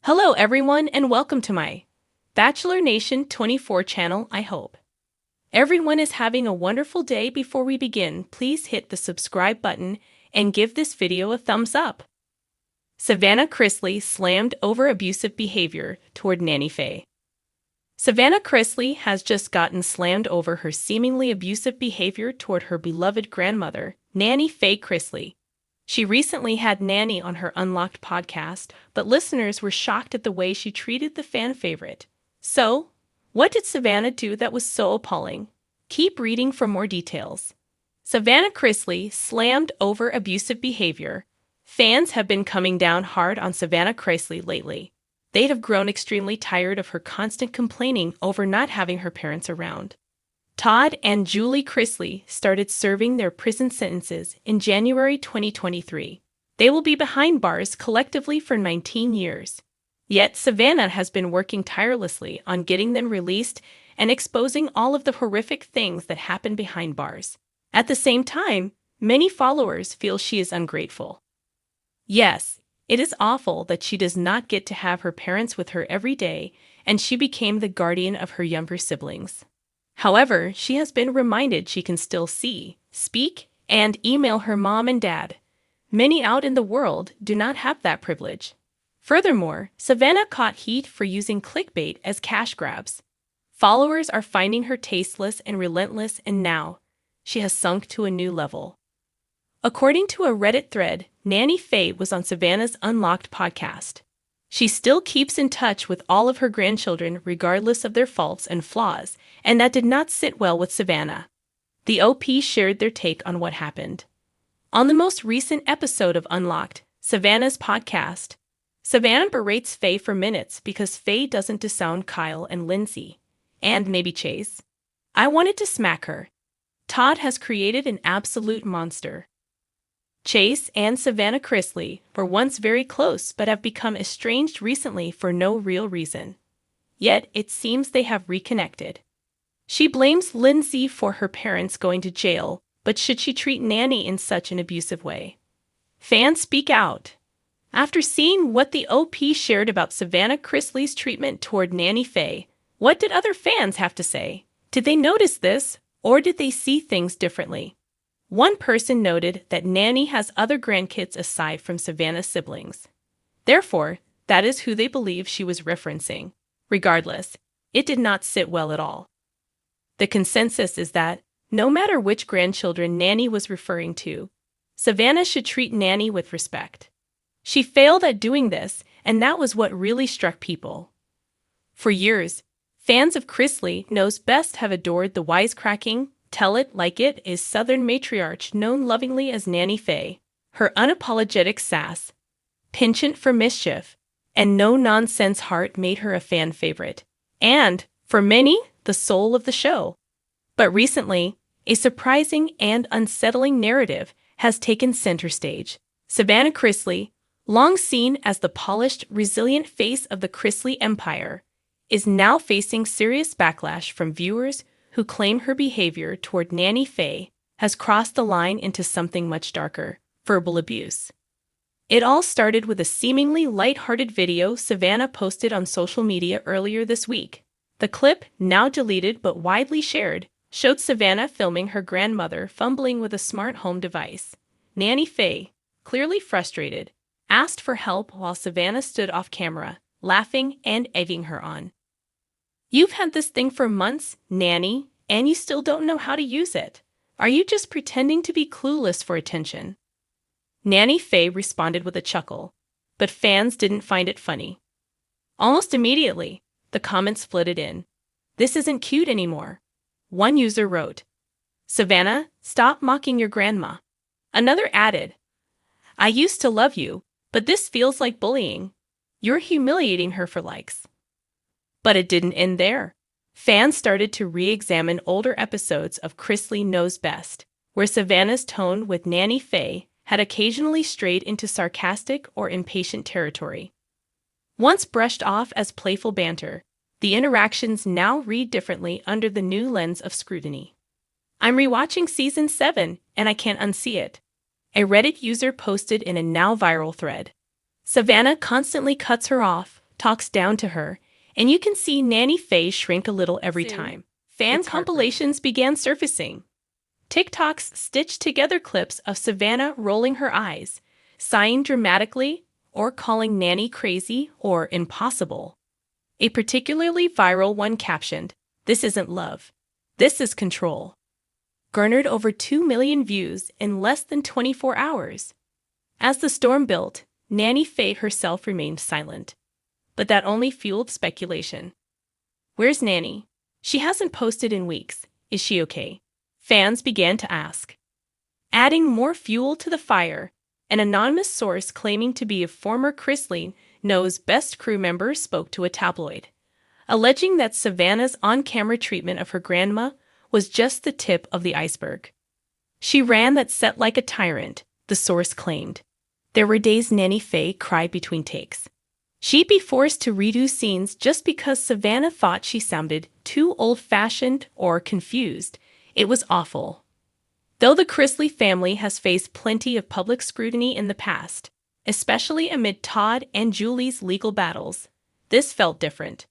Hello everyone and welcome to my Bachelor Nation 24 channel. I hope everyone is having a wonderful day. Before we begin, please hit the subscribe button and give this video a thumbs up. Savannah Chrisley slammed over abusive behavior toward Nanny Faye. Savannah Chrisley has just gotten slammed over her seemingly abusive behavior toward her beloved grandmother, Nanny Faye Chrisley. She recently had Nanny on her Unlocked podcast, but listeners were shocked at the way she treated the fan favorite. So, what did Savannah do that was so appalling? Keep reading for more details. Savannah Chrisley slammed over abusive behavior. Fans have been coming down hard on Savannah Chrisley lately. They have grown extremely tired of her constant complaining over not having her parents around. Todd and Julie Chrisley started serving their prison sentences in January 2023. They will be behind bars collectively for 19 years. Yet Savannah has been working tirelessly on getting them released and exposing all of the horrific things that happen behind bars. At the same time, many followers feel she is ungrateful. Yes, it is awful that she does not get to have her parents with her every day, and she became the guardian of her younger siblings. However, she has been reminded she can still see, speak, and email her mom and dad. Many out in the world do not have that privilege. Furthermore, Savannah caught heat for using clickbait as cash grabs. Followers are finding her tasteless and relentless, and now she has sunk to a new level. According to a Reddit thread, Nanny Faye was on Savannah's Unlocked podcast. She still keeps in touch with all of her grandchildren regardless of their faults and flaws, and that did not sit well with Savannah. The OP shared their take on what happened. On the most recent episode of Unlocked, Savannah's podcast, Savannah berates Faye for minutes because Faye doesn't disown Kyle and Lindsay, and maybe Chase. I wanted to smack her. Todd has created an absolute monster. Chase and Savannah Chrisley were once very close but have become estranged recently for no real reason. Yet it seems they have reconnected. She blames Lindsay for her parents going to jail, but should she treat Nanny in such an abusive way? Fans speak out. After seeing what the OP shared about Savannah Chrisley's treatment toward Nanny Faye, what did other fans have to say? Did they notice this, or did they see things differently? One person noted that Nanny has other grandkids aside from Savannah's siblings. Therefore, that is who they believe she was referencing. Regardless, it did not sit well at all. The consensus is that, no matter which grandchildren Nanny was referring to, Savannah should treat Nanny with respect. She failed at doing this, and that was what really struck people. For years, fans of Chrisley Knows Best have adored the wisecracking, tell it like it is Southern matriarch known lovingly as Nanny Faye. Her unapologetic sass, penchant for mischief, and no-nonsense heart made her a fan favorite, and, for many, the soul of the show. But recently, a surprising and unsettling narrative has taken center stage. Savannah Chrisley, long seen as the polished, resilient face of the Chrisley empire, is now facing serious backlash from viewers who claim her behavior toward Nanny Faye has crossed the line into something much darker: verbal abuse. It all started with a seemingly light-hearted video Savannah posted on social media earlier this week. The clip, now deleted but widely shared, showed Savannah filming her grandmother fumbling with a smart home device. Nanny Faye, clearly frustrated, asked for help while Savannah stood off camera, laughing and egging her on. "You've had this thing for months, Nanny, and you still don't know how to use it. Are you just pretending to be clueless for attention?" Nanny Faye responded with a chuckle, but fans didn't find it funny. Almost immediately, the comments flooded in. "This isn't cute anymore." One user wrote, "Savannah, stop mocking your grandma." Another added, "I used to love you, but this feels like bullying. You're humiliating her for likes." But it didn't end there. Fans started to re-examine older episodes of Chrisley Knows Best, where Savannah's tone with Nanny Faye had occasionally strayed into sarcastic or impatient territory. Once brushed off as playful banter, the interactions now read differently under the new lens of scrutiny. "I'm rewatching Season 7, and I can't unsee it," a Reddit user posted in a now viral thread. Savannah constantly cuts her off, talks down to her, and you can see Nanny Faye shrink a little every Soon, time. Fan it's compilations began surfacing. TikToks stitched together clips of Savannah rolling her eyes, sighing dramatically, or calling Nanny crazy or impossible. A particularly viral one captioned, "This isn't love. This is control," garnered over 2 million views in less than 24 hours. As the storm built, Nanny Faye herself remained silent. But that only fueled speculation. Where's Nanny? She hasn't posted in weeks. Is she okay? Fans began to ask. Adding more fuel to the fire, an anonymous source claiming to be a former Chrisley knows best crew member spoke to a tabloid, alleging that Savannah's on-camera treatment of her grandma was just the tip of the iceberg. She ran that set like a tyrant, the source claimed. There were days Nanny Faye cried between takes. She'd be forced to redo scenes just because Savannah thought she sounded too old-fashioned or confused. It was awful. Though the Chrisley family has faced plenty of public scrutiny in the past, especially amid Todd and Julie's legal battles, this felt different.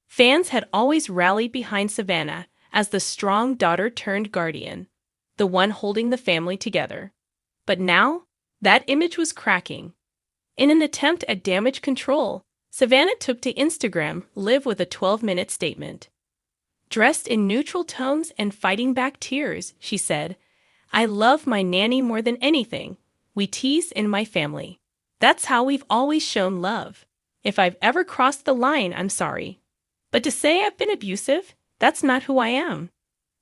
Fans had always rallied behind Savannah as the strong daughter-turned-guardian, the one holding the family together. But now, that image was cracking. In an attempt at damage control, Savannah took to Instagram Live with a 12-minute statement. Dressed in neutral tones and fighting back tears, she said, "I love my nanny more than anything. We tease in my family. That's how we've always shown love. If I've ever crossed the line, I'm sorry. But to say I've been abusive, that's not who I am."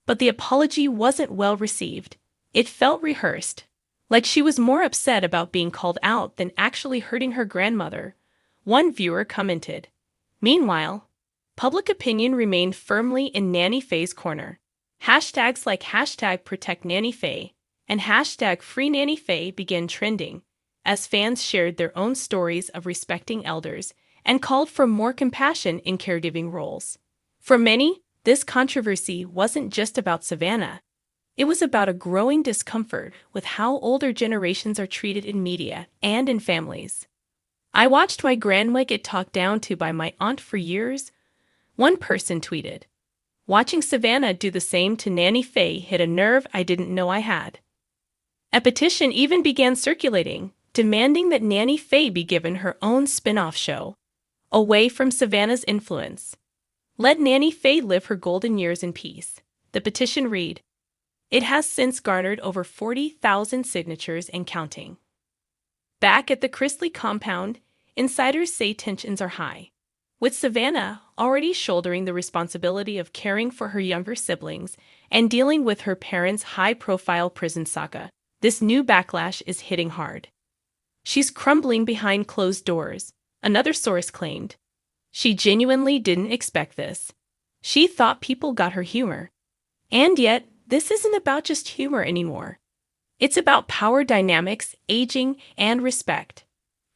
But the apology wasn't well received. It felt rehearsed, like she was more upset about being called out than actually hurting her grandmother, one viewer commented. Meanwhile, public opinion remained firmly in Nanny Faye's corner. Hashtags like #ProtectNannyFaye and #FreeNannyFaye began trending as fans shared their own stories of respecting elders and called for more compassion in caregiving roles. For many, this controversy wasn't just about Savannah. It was about a growing discomfort with how older generations are treated in media and in families. "I watched my grandma get talked down to by my aunt for years," one person tweeted. "Watching Savannah do the same to Nanny Faye hit a nerve I didn't know I had." A petition even began circulating, demanding that Nanny Faye be given her own spin-off show, away from Savannah's influence. "Let Nanny Faye live her golden years in peace," the petition read. It has since garnered over 40,000 signatures and counting. Back at the Chrisley compound, insiders say tensions are high, with Savannah already shouldering the responsibility of caring for her younger siblings and dealing with her parents' high-profile prison saga. This new backlash is hitting hard. "She's crumbling behind closed doors," another source claimed. She genuinely didn't expect this. She thought people got her humor. And yet, this isn't about just humor anymore. It's about power dynamics, aging, and respect.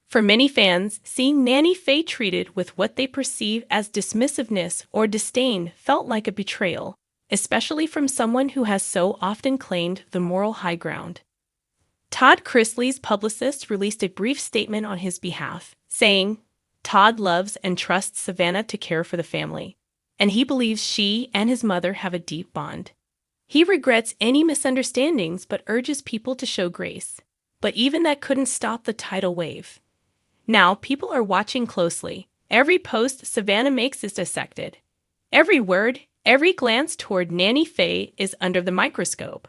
For many fans, seeing Nanny Faye treated with what they perceive as dismissiveness or disdain felt like a betrayal, especially from someone who has so often claimed the moral high ground. Todd Chrisley's publicist released a brief statement on his behalf, saying, "Todd loves and trusts Savannah to care for the family, and he believes she and his mother have a deep bond. He regrets any misunderstandings but urges people to show grace." But even that couldn't stop the tidal wave. Now people are watching closely. Every post Savannah makes is dissected. Every word, every glance toward Nanny Faye is under the microscope.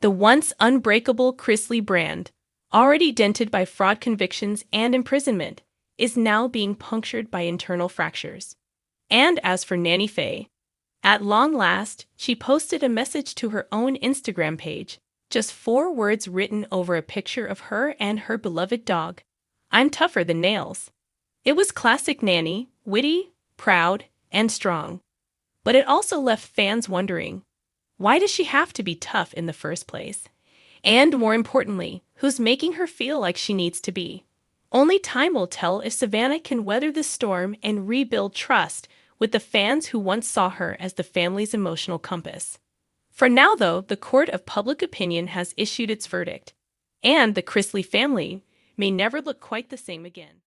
The once unbreakable Chrisley brand, already dented by fraud convictions and imprisonment, is now being punctured by internal fractures. And as for Nanny Faye, at long last, she posted a message to her own Instagram page, just 4 words written over a picture of her and her beloved dog. "I'm tougher than nails." It was classic Nanny, witty, proud, and strong. But it also left fans wondering, why does she have to be tough in the first place? And more importantly, who's making her feel like she needs to be? Only time will tell if Savannah can weather this storm and rebuild trust with the fans who once saw her as the family's emotional compass. For now, though, the court of public opinion has issued its verdict, and the Chrisley family may never look quite the same again.